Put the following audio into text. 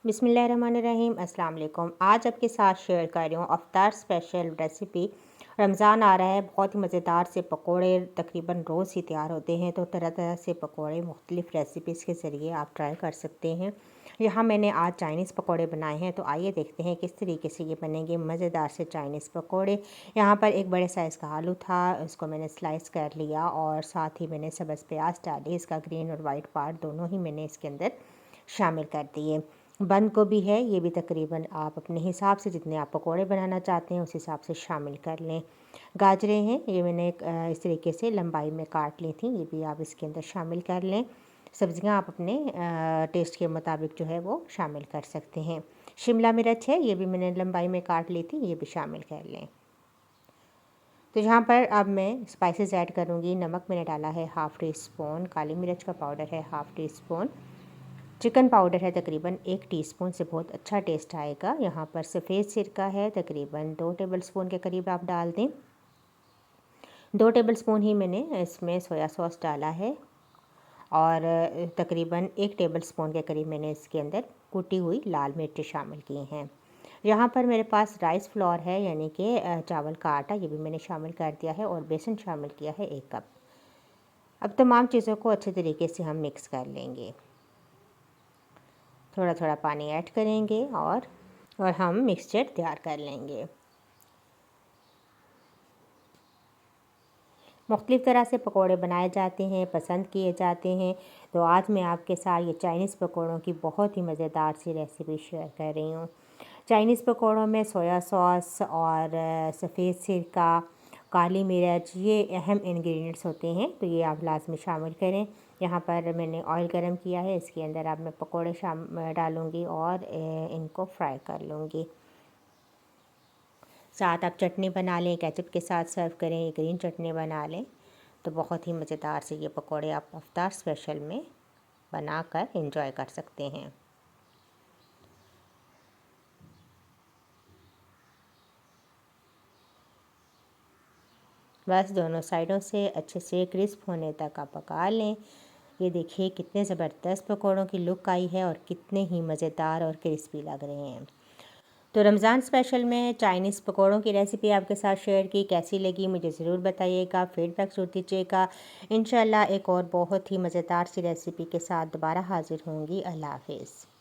बिस्मिल्लाहिर्रहमानिर्रहीम। अस्सलाम वालेकुम। आज आपके साथ शेयर कर रही हूँ अफ्तार स्पेशल रेसिपी। रमज़ान आ रहा है, बहुत ही मज़ेदार से पकोड़े तकरीबन रोज़ ही तैयार होते हैं, तो तरह तरह से पकोड़े मुख्तलिफ़ रेसिपीज़ के ज़रिए आप ट्राई कर सकते हैं। यहाँ मैंने आज चाइनीज़ पकोड़े बनाए हैं, तो आइए देखते हैं किस तरीके से ये बनेंगे मज़ेदार से चाइनीज़ पकोड़े। यहाँ पर एक बड़े साइज़ का आलू था, उसको मैंने स्लाइस कर लिया और साथ ही मैंने सब्ज़ प्याज डाली। इसका ग्रीन और वाइट पार्ट दोनों ही मैंने इसके अंदर शामिल कर दिए। बंद गोभी है, ये भी तकरीबन आप अपने हिसाब से जितने आप पकोड़े बनाना चाहते हैं उस हिसाब से शामिल कर लें। गाजरें हैं, ये मैंने इस तरीके से लंबाई में काट ली थी, ये भी आप इसके अंदर शामिल कर लें। सब्जियां आप अपने टेस्ट के मुताबिक जो है वो शामिल कर सकते हैं। शिमला मिर्च है, ये भी मैंने लंबाई में काट ली थी, ये भी शामिल कर लें। तो यहाँ पर अब मैं स्पाइसेस ऐड करूँगी। नमक मैंने डाला है हाफ़ टी स्पून, काली मिर्च का पाउडर है half tea spoon, chicken powder है तकरीबन 1 टीस्पून से बहुत अच्छा टेस्ट आएगा। यहाँ पर सफ़ेद सिरका है, तकरीबन 2 टेबलस्पून के करीब आप डाल दें। 2 टेबलस्पून ही मैंने इसमें सोया सॉस डाला है और तकरीबन 1 टेबलस्पून के करीब मैंने इसके अंदर कुटी हुई लाल मिर्च शामिल की हैं। यहाँ पर मेरे पास राइस फ्लोर है, यानी कि चावल का आटा, ये भी मैंने शामिल कर दिया है और बेसन शामिल किया है 1 कप। अब तमाम चीज़ों को अच्छे तरीके से हम मिक्स कर लेंगे। थोड़ा थोड़ा पानी ऐड करेंगे और हम मिक्सचर तैयार कर लेंगे। मुख्तलिफ़ तरह से पकोड़े बनाए जाते हैं, पसंद किए जाते हैं, तो आज मैं आपके साथ ये चाइनीज़ पकोड़ों की बहुत ही मज़ेदार सी रेसिपी शेयर कर रही हूँ। चाइनीज़ पकोड़ों में सोया सॉस और सफ़ेद सिरका, काली मिर्च, ये अहम इंग्रेडिएंट्स होते हैं, तो ये आप लाजमी शामिल करें। यहाँ पर मैंने ऑयल गरम किया है, इसके अंदर अब मैं पकोड़े डालूँगी और इनको फ्राई कर लूँगी। साथ आप चटनी बना लें, केचप के साथ सर्व करें, ग्रीन चटनी बना लें, तो बहुत ही मज़ेदार से ये पकोड़े आप अफ्तार स्पेशल में बनाकर एंजॉय कर सकते हैं। बस दोनों साइडों से अच्छे से क्रिस्प होने तक आप पका लें। ये देखिए कितने ज़बरदस्त पकोड़ों की लुक आई है और कितने ही मज़ेदार और क्रिस्पी लग रहे हैं। तो रमज़ान स्पेशल में चाइनीज़ पकोड़ों की रेसिपी आपके साथ शेयर की, कैसी लगी मुझे ज़रूर बताइएगा, फ़ीडबैक ज़रूर दीजिएगा। इंशाल्लाह एक और बहुत ही मज़ेदार सी रेसिपी के साथ दोबारा हाज़िर होंगी। अल्लाह हाफ़िज़।